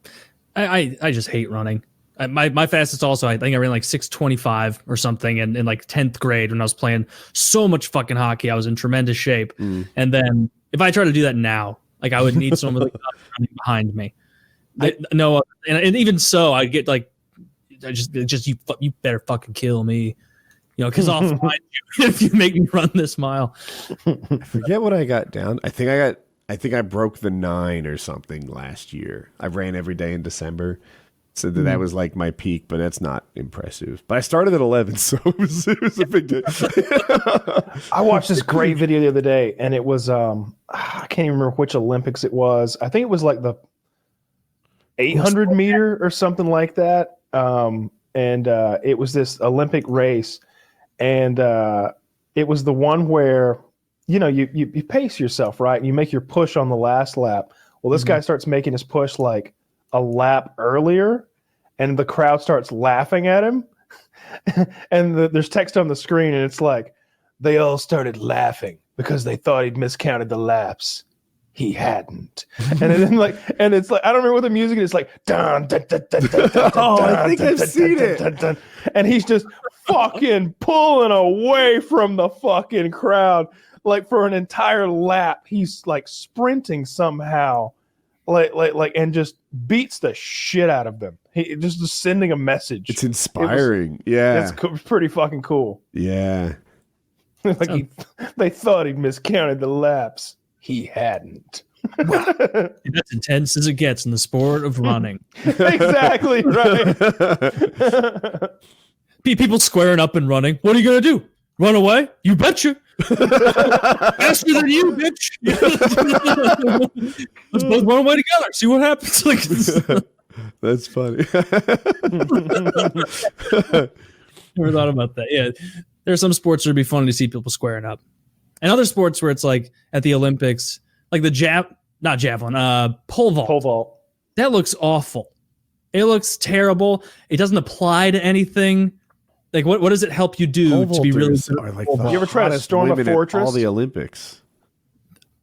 C: I just hate running. My fastest also, I think I ran like 6:25 or something in like 10th grade when I was playing so much fucking hockey. I was in tremendous shape. And then if I try to do that now, like I would need someone like running behind me. No, and even so, I get like, you better fucking kill me, because I'll find you if you make me run this mile.
D: I forget what I got down. I think I broke the 9 or something last year. I ran every day in December. So that was like my peak, but that's not impressive. But I started at 11, so it was a big deal.
A: I watched this great video the other day, and it was I can't even remember which Olympics it was. I think it was like the 800 meter or something like that. And it was this Olympic race, and it was the one where you pace yourself, right? And you make your push on the last lap. Well, this guy starts making his push like a lap earlier, and the crowd starts laughing at him. And there's text on the screen, and it's like, they all started laughing because they thought he'd miscounted the laps. He hadn't. And then and it's like, I don't remember what the music is, like dun, dun, dun, dun, dun, dun,
D: oh,
A: dun,
D: I think I've seen it.
A: Dun, dun, dun, and he's just fucking pulling away from the fucking crowd, like for an entire lap. He's like sprinting somehow, like, and just beats the shit out of them. He just sending a message.
D: It's inspiring. Yeah,
A: it's pretty fucking cool.
D: Yeah,
A: like they thought he'd miscounted the laps. He hadn't.
C: Wow. That's intense as it gets in the sport of running.
A: Exactly right.
C: People squaring up and running. What are you gonna do? Run away? You betcha. Faster than you, bitch. Let's both run away together. See what happens. Like,
D: that's funny.
C: Never thought about that. Yeah, there are some sports where it'd be funny to see people squaring up, and other sports where it's like at the Olympics, like the not javelin, pole vault.
A: Pole vault.
C: That looks awful. It looks terrible. It doesn't apply to anything. Like, what does it help you do to be really good?
D: Like
A: you ever try to storm a fortress?
D: All the Olympics.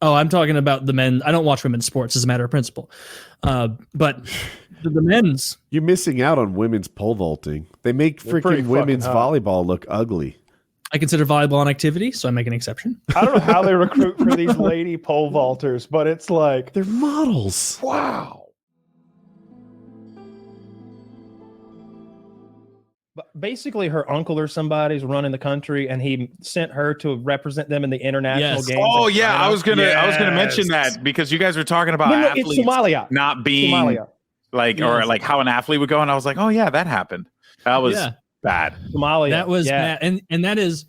C: Oh, I'm talking about the men. I don't watch women's sports as a matter of principle. But the men's.
D: You're missing out on women's pole vaulting. They make freaking women's volleyball look ugly.
C: I consider volleyball an activity, so I make an exception.
A: I don't know how they recruit for these lady pole vaulters, but it's like,
D: they're models.
A: Wow. Basically, her uncle or somebody's running the country, and he sent her to represent them in the international games.
G: Oh yeah, I was gonna mention that because you guys were talking about athletes
A: it's Somalia.
G: not being or like how an athlete would go, and I was like, oh yeah, that happened. That was bad.
A: Somalia.
C: That was bad, and that is,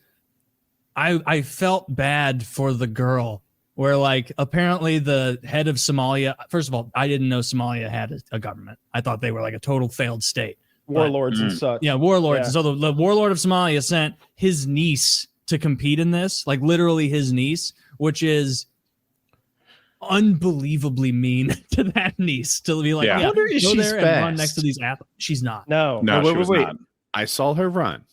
C: I felt bad for the girl. Where like apparently the head of Somalia. First of all, I didn't know Somalia had a government. I thought they were like a total failed state.
A: Warlords and such.
C: Yeah, warlords. Yeah. So the warlord of Somalia sent his niece to compete in this, like literally his niece, which is unbelievably mean to that niece to be like,
B: I wonder if
C: go
B: she's
C: there
B: fast.
C: and run next to these athletes. She's not.
A: No,
B: wait. I saw her run,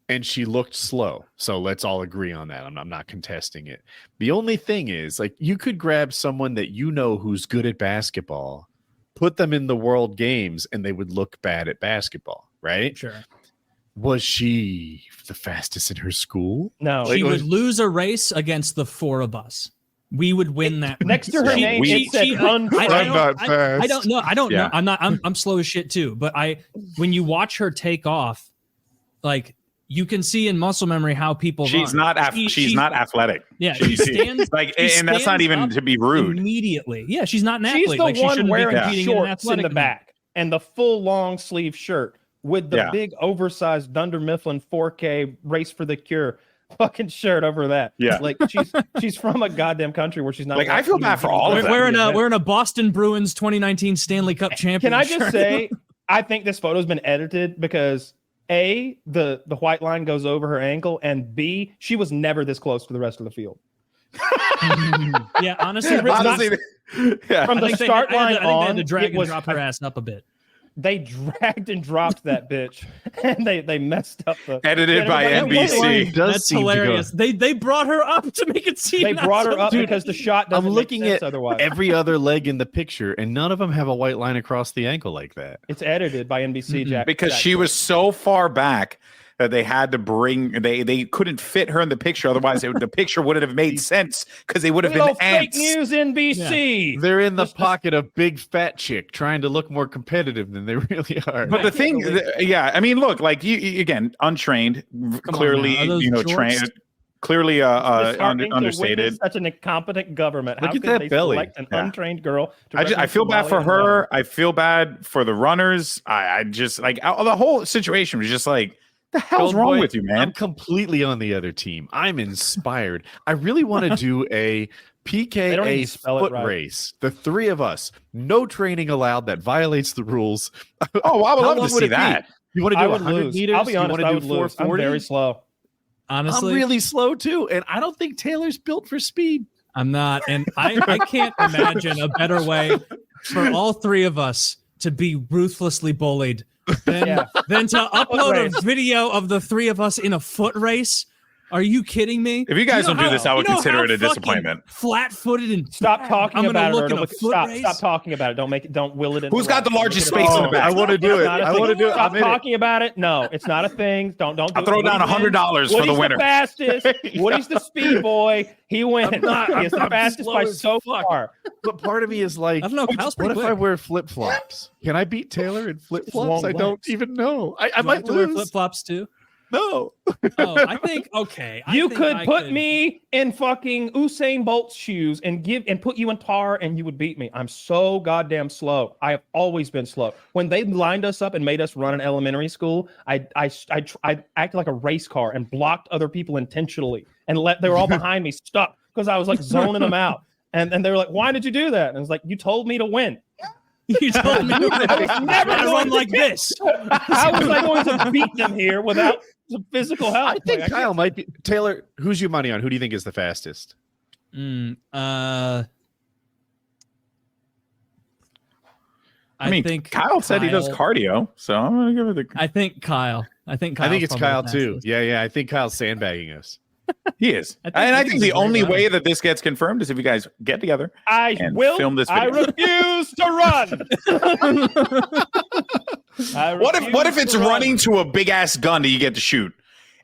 B: and she looked slow. So let's all agree on that. I'm not contesting it. The only thing is, like, you could grab someone that you know who's good at basketball, put them in the World Games, and they would look bad at basketball, right?
C: Sure.
B: Was she the fastest in her school?
A: No.
C: She would lose a race against the four of us. We would win that.
A: Next to her name, it said unfriend.
B: I'm not fast.
C: I don't know. I'm slow as shit too. But when you watch her take off, like you can see in muscle memory how people
G: she's
C: run.
G: She's not athletic.
C: Yeah, she stands
G: like, and that's not even to be rude.
C: Immediately, yeah, she's not an
A: She's
C: athlete.
A: the
C: like,
A: one wearing shorts in the
C: event.
A: back and the full long sleeve shirt with the big oversized Dunder Mifflin 4K Race for the Cure fucking shirt over that.
G: Yeah,
A: like she's from a goddamn country where she's not.
G: Like, I feel bad for all of them.
C: Wearing a Boston Bruins 2019 Stanley Cup champion.
A: Can I just say, I think this photo's been edited because A, the white line goes over her ankle, and B, she was never this close to the rest of the field.
C: Yeah, honestly,
A: from the start line on,
C: they had to drag and drop her ass up a bit.
A: They dragged and dropped that bitch, and they messed up the
G: edited by NBC.
C: That's hilarious. They brought her up to make it seem.
A: They brought her up because the shot doesn't.
B: I'm looking
A: make sense
B: at
A: otherwise.
B: every other leg in the picture, and none of them have a white line across the ankle like that.
A: It's edited by NBC, Jack.
G: Because she was so far back that they had to bring they couldn't fit her in the picture. Otherwise, the picture wouldn't have made sense because they would have been ants.
A: Fake news, NBC.
B: Yeah. They're in the pocket of big fat chick trying to look more competitive than they really are.
G: But the thing, I mean, look, like you again, untrained, clearly, trained. Clearly, understated.
A: Such an incompetent government.
B: Look
A: How
B: at
A: could
B: that
A: they
B: belly.
A: select an untrained girl?
G: I feel bad for her. I feel bad for the runners. I just like the whole situation was just like, the hell's wrong with you, man?
B: I'm completely on the other team. I'm inspired. I really want to do a PKA foot race. The three of us, no training allowed. That violates the rules.
G: Oh, I would love to see that.
B: You want to do 100 meters?
A: I'll be honest, I would lose. I'm very slow.
C: Honestly,
B: I'm really slow too, and I don't think Taylor's built for speed.
C: I'm not, and I can't imagine a better way for all three of us to be ruthlessly bullied than to upload a video of the three of us in a foot race. Are you kidding me?
G: If you guys don't do this, I would consider it a disappointment.
C: Flat-footed and
A: stop talking about it.
C: Stop
A: talking about it. Don't will it in.
G: Who's got the largest space in the back?
B: I want to do it. I want to do it.
A: Stop talking about it. No, it's not a thing. Don't do
G: I'll throw down $100 for the winner.
A: Fastest. Woody's the speed boy. He wins. He's the fastest by so far.
B: But part of me is like,
C: I don't know.
B: What if I wear flip-flops? Can I beat Taylor in flip-flops? I don't even know. I might lose.
C: Wear flip-flops too.
B: No.
C: I think okay.
A: You could put me in fucking Usain Bolt's shoes and put you in tar, and you would beat me. I'm so goddamn slow. I have always been slow. When they lined us up and made us run in elementary school, I acted like a race car and blocked other people intentionally, and they were all behind me stuck because I was like zoning them out. And they were like, "Why did you do that?" And I was like, "You told me to win."
C: You told me
A: I was never
C: going to run like this.
A: How was I going to beat them here without some physical help?
B: I think Kyle might be. Taylor, who's your money on? Who do you think is the fastest?
C: I think
G: Kyle said he does cardio, so I'm gonna give it the.
C: I think Kyle. I think
B: it's Kyle too. Yeah. I think Kyle's sandbagging us.
G: He is, I think the only way that this gets confirmed is if you guys get together. And film this video.
A: I refuse to run.
G: What if it's running to a big ass gun that you get to shoot,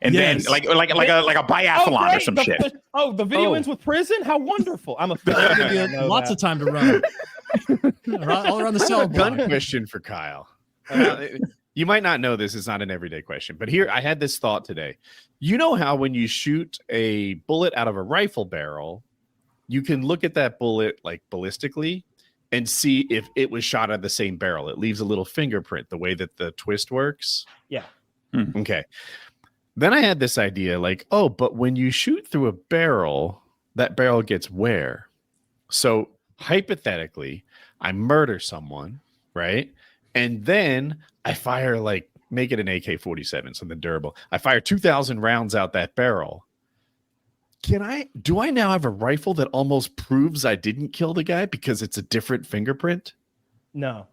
G: and then like a biathlon or some shit?
A: The video ends with prison. How wonderful! I'm a
C: lots of time to run. All around the cell.
B: Gun question for Kyle.
H: You might not know this. It's not an everyday question, but here I had this thought today. You know how when you shoot a bullet out of a rifle barrel, you can look at that bullet like ballistically and see if it was shot out of the same barrel. It leaves a little fingerprint, the way that the twist works.
A: Yeah.
H: Okay. Then I had this idea like, oh, but when you shoot through a barrel, that barrel gets wear. So hypothetically, I murder someone, right? And then I fire make it an AK-47, something durable. I fire 2,000 rounds out that barrel. Do I now have a rifle that almost proves I didn't kill the guy because it's a different fingerprint?
A: No.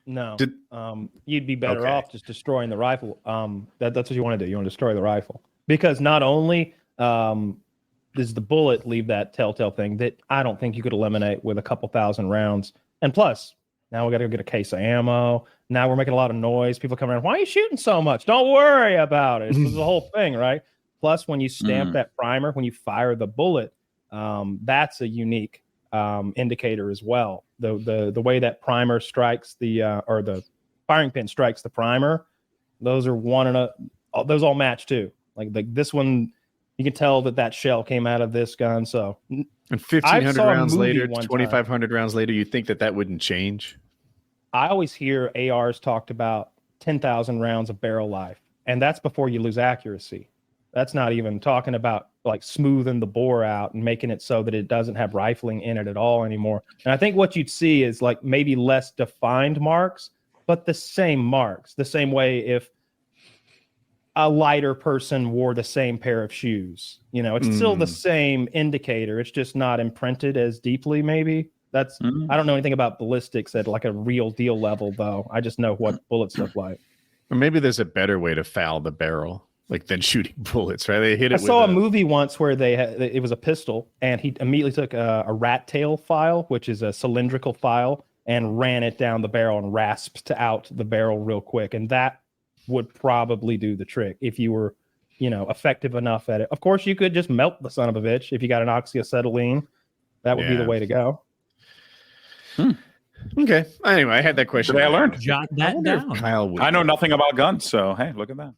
A: You'd be better off just destroying the rifle. That's what you want to do. You want to destroy the rifle because not only does the bullet leave that telltale thing that I don't think you could eliminate with a couple thousand rounds, and plus now we got to go get a case of ammo. Now we're making a lot of noise. People come around. Why are you shooting so much? Don't worry about it. This is the whole thing, right? Plus, when you stamp that primer, when you fire the bullet, that's a unique indicator as well. The way that primer strikes or the firing pin strikes the primer, those are those all match too. Like this one, you can tell that shell came out of this gun. So,
H: and 1,500 rounds later, 2,500 rounds later, you think that wouldn't change?
A: I always hear ARs talked about 10,000 rounds of barrel life, and that's before you lose accuracy. That's not even talking about like smoothing the bore out and making it so that it doesn't have rifling in it at all anymore. And I think what you'd see is like maybe less defined marks, but the same marks. The same way if a lighter person wore the same pair of shoes, it's still the same indicator. It's just not imprinted as deeply. Maybe I don't know anything about ballistics at like a real deal level though. I just know what bullets look like.
H: Or maybe there's a better way to foul the barrel. Like than shooting bullets, right? They hit it.
A: I saw a movie once where it was a pistol, and he immediately took a rat tail file, which is a cylindrical file, and ran it down the barrel and rasped out the barrel real quick, and that would probably do the trick if you were, effective enough at it. Of course, you could just melt the son of a bitch if you got an oxyacetylene. That would be the way to go.
H: Okay. Anyway, I had that question.
G: Today I learned.
C: Jot that down.
H: Kyle would
G: I know nothing about guns, so hey, look at that.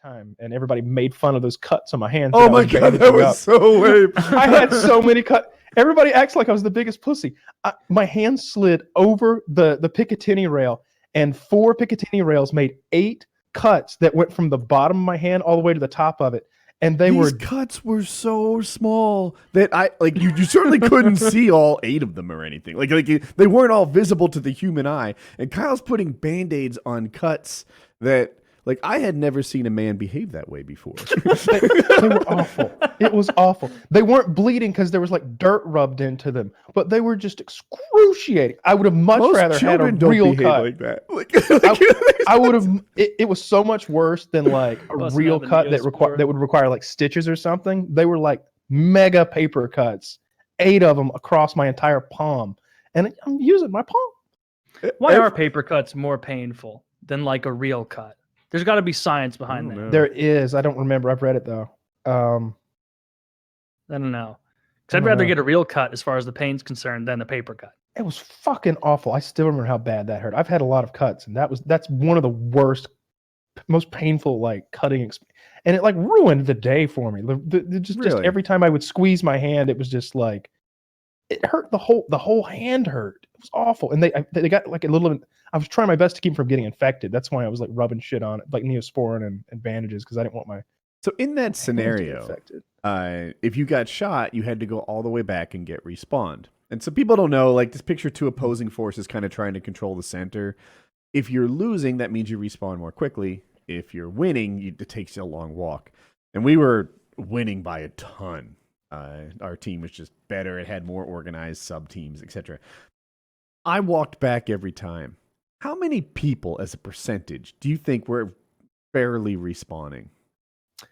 A: Time, and everybody made fun of those cuts on my hands.
D: Oh my god, that was so lame.
A: I had so many cuts. Everybody acts like I was the biggest pussy. My hand slid over the Picatinny rail, and 4 Picatinny rails made 8 cuts that went from the bottom of my hand all the way to the top of it. And these
D: cuts were so small that you certainly couldn't see all 8 of them or anything. Like they weren't all visible to the human eye. And Kyle's putting Band-Aids on cuts that I had never seen a man behave that way before.
A: They were awful. It was awful. They weren't bleeding because there was like dirt rubbed into them, but they were just excruciating. I would have much rather had a real cut
D: like that.
A: I would have. It was so much worse than like a real cut that would require like stitches or something. They were like mega paper cuts, 8 of them across my entire palm, and I'm using my palm.
F: Why are paper cuts more painful than like a real cut? There's got to be science behind that.
A: There is. I don't remember. I've read it though.
F: I don't know. Because I'd rather get a real cut as far as the pain's concerned than a paper cut.
A: It was fucking awful. I still remember how bad that hurt. I've had a lot of cuts, and that's one of the worst, most painful cutting and it ruined the day for me. Just every time I would squeeze my hand, it was just like it hurt. The whole hand hurt. It was awful, and they got like a little. I was trying my best to keep from getting infected. That's why I was rubbing shit on it, like Neosporin and bandages, because I didn't want my.
D: So in that scenario, if you got shot, you had to go all the way back and get respawned. And so people don't know, just picture 2 opposing forces kind of trying to control the center. If you're losing, that means you respawn more quickly. If you're winning, it takes you a long walk. And we were winning by a ton. Our team was just better. It had more organized sub-teams, etc. I walked back every time. How many people, as a percentage, do you think were barely respawning?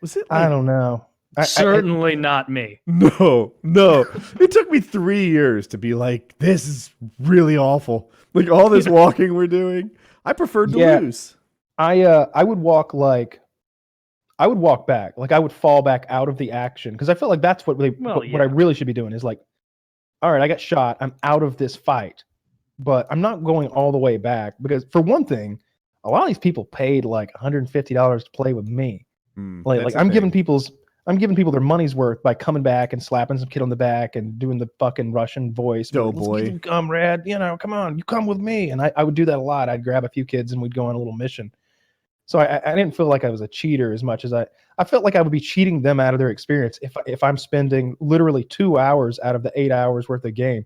D: Was it?
A: I don't know.
F: Certainly not me.
D: No. It took me 3 years to be like, this is really awful. All this walking we're doing. I preferred to lose.
A: I would walk I would walk back. I would fall back out of the action because I felt like that's what I really should be doing is all right, I got shot. I'm out of this fight. but I'm not going all the way back because, for one thing, a lot of these people paid like $150 to play with me. Like I'm giving people their money's worth by coming back and slapping some kid on the back and doing the fucking Russian voice.
D: Doughboy,
A: comrade, come on, you come with me. And I would do that a lot. I'd grab a few kids and we'd go on a little mission. So I didn't feel like I was a cheater as much as I felt like I would be cheating them out of their experience if I'm spending literally 2 hours out of the 8 hours worth of game,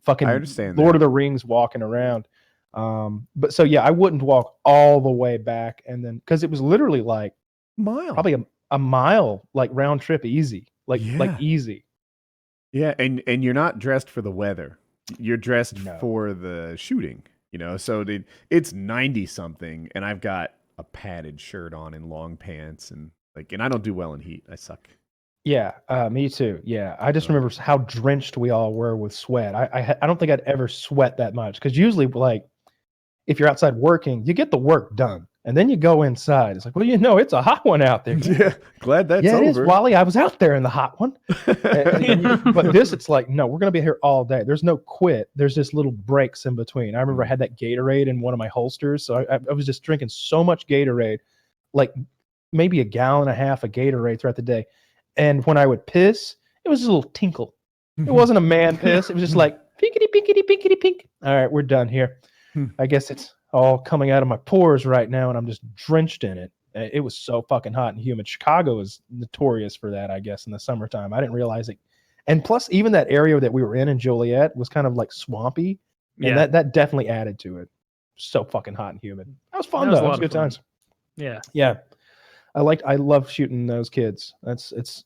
A: fucking
D: I understand
A: Lord of the Rings walking around. But so yeah, I wouldn't walk all the way back, and then because it was literally like probably a mile, like round trip, easy, like easy.
D: Yeah, and you're not dressed for the weather. You're dressed for the shooting. So it's 90 something, and I've got a padded shirt on and long pants, and I don't do well in heat. I suck.
A: Yeah, me too. Yeah, I just remember how drenched we all were with sweat. I don't think I'd ever sweat that much because usually, like, if you're outside working, you get the work done, and then you go inside. It's like, well, it's a hot one out there.
D: Yeah, glad that's over.
A: Yeah, it is, Wally. I was out there in the hot one. But this, it's like, no, we're gonna be here all day. There's no quit. There's just little breaks in between. I remember I had that Gatorade in one of my holsters, so I was just drinking so much Gatorade, like maybe a gallon and a half of Gatorade throughout the day. And when I would piss, it was just a little tinkle. It wasn't a man piss. It was just like pinkety pinkety pinkety pink. All right, we're done here. I guess it's all coming out of my pores right now, and I'm just drenched in it. It was so fucking hot and humid. Chicago is notorious for that, I guess, in the summertime. I didn't realize it. And plus, even that area that we were in Joliet was kind of like swampy. And that definitely added to it. So fucking hot and humid. That was fun, though. It was good times.
F: Yeah.
A: Yeah. I love shooting those kids. It's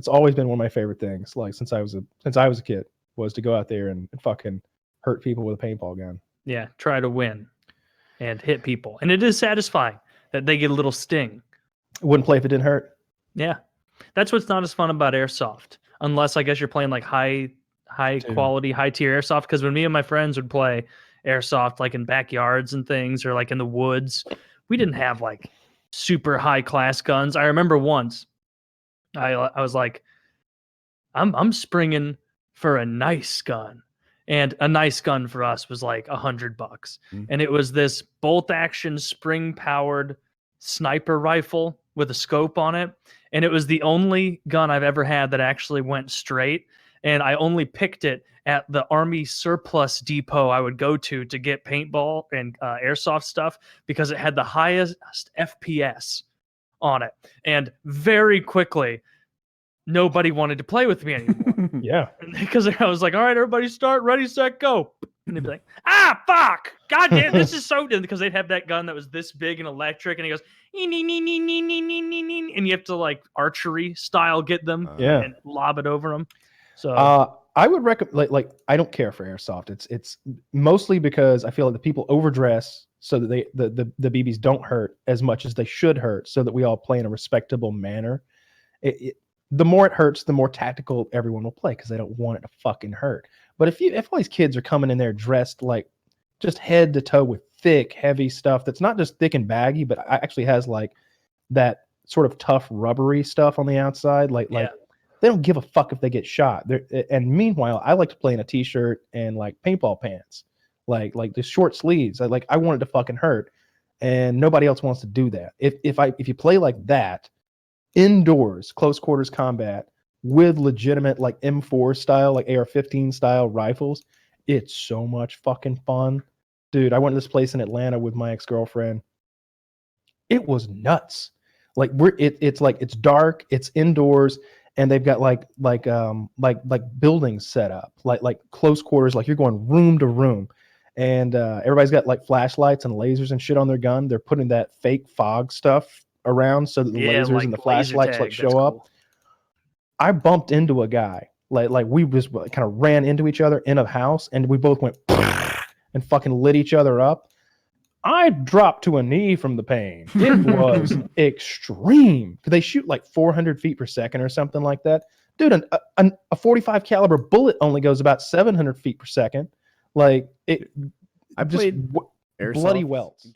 A: always been one of my favorite things. Like since I was a kid, was to go out there and fucking hurt people with a paintball gun.
F: Yeah, try to win and hit people. And it is satisfying that they get a little sting.
A: Wouldn't play if it didn't hurt.
F: Yeah. That's what's not as fun about airsoft. Unless I guess you're playing like high quality, high tier airsoft. Because when me and my friends would play airsoft like in backyards and things or like in the woods, we didn't have like super high class guns. I remember once I was like, I'm springing for a nice gun. And a nice gun for us was like $100. And it was this bolt action spring powered sniper rifle with a scope on it. And it was the only gun I've ever had that actually went straight. And I only picked it at the Army surplus depot I would go to get paintball and airsoft stuff because it had the highest FPS on it. And very quickly, nobody wanted to play with me anymore.
A: Yeah.
F: Because I was like, all right, everybody start, ready, set, go. And they'd be like, fuck. God damn, this is so dumb. Because they'd have that gun that was this big and electric. And he goes, and you have to like archery style get them and lob it over them. So
A: I would recommend like I don't care for airsoft. It's mostly because I feel like the people overdress so that the BBs don't hurt as much as they should hurt so that we all play in a respectable manner. The more it hurts, the more tactical everyone will play because they don't want it to fucking hurt. But if all these kids are coming in there dressed like just head to toe with thick, heavy stuff that's not just thick and baggy, but actually has like that sort of tough, rubbery stuff on the outside, like they don't give a fuck if they get shot. And meanwhile, I like to play in a t-shirt and like paintball pants, like the short sleeves. I want it to fucking hurt, and nobody else wants to do that. If you play like that. Indoors, close quarters combat with legitimate like M4 style, like AR-15 style rifles, it's so much fucking fun. Dude, I went to this place in Atlanta with my ex-girlfriend. It was nuts. Like it's dark, it's indoors, and they've got like buildings set up, like close quarters, like you're going room to room. And everybody's got like flashlights and lasers and shit on their gun. They're putting that fake fog stuff around so that the lasers
F: like
A: and the flashlights like show up. I bumped into a guy, like we just kind of ran into each other in a house, and we both went and fucking lit each other up. I dropped to a knee from the pain. It was extreme. They shoot like 400 feet per second or something like that. Dude, a 45 caliber bullet only goes about 700 feet per second. Like it. I played bloody welts.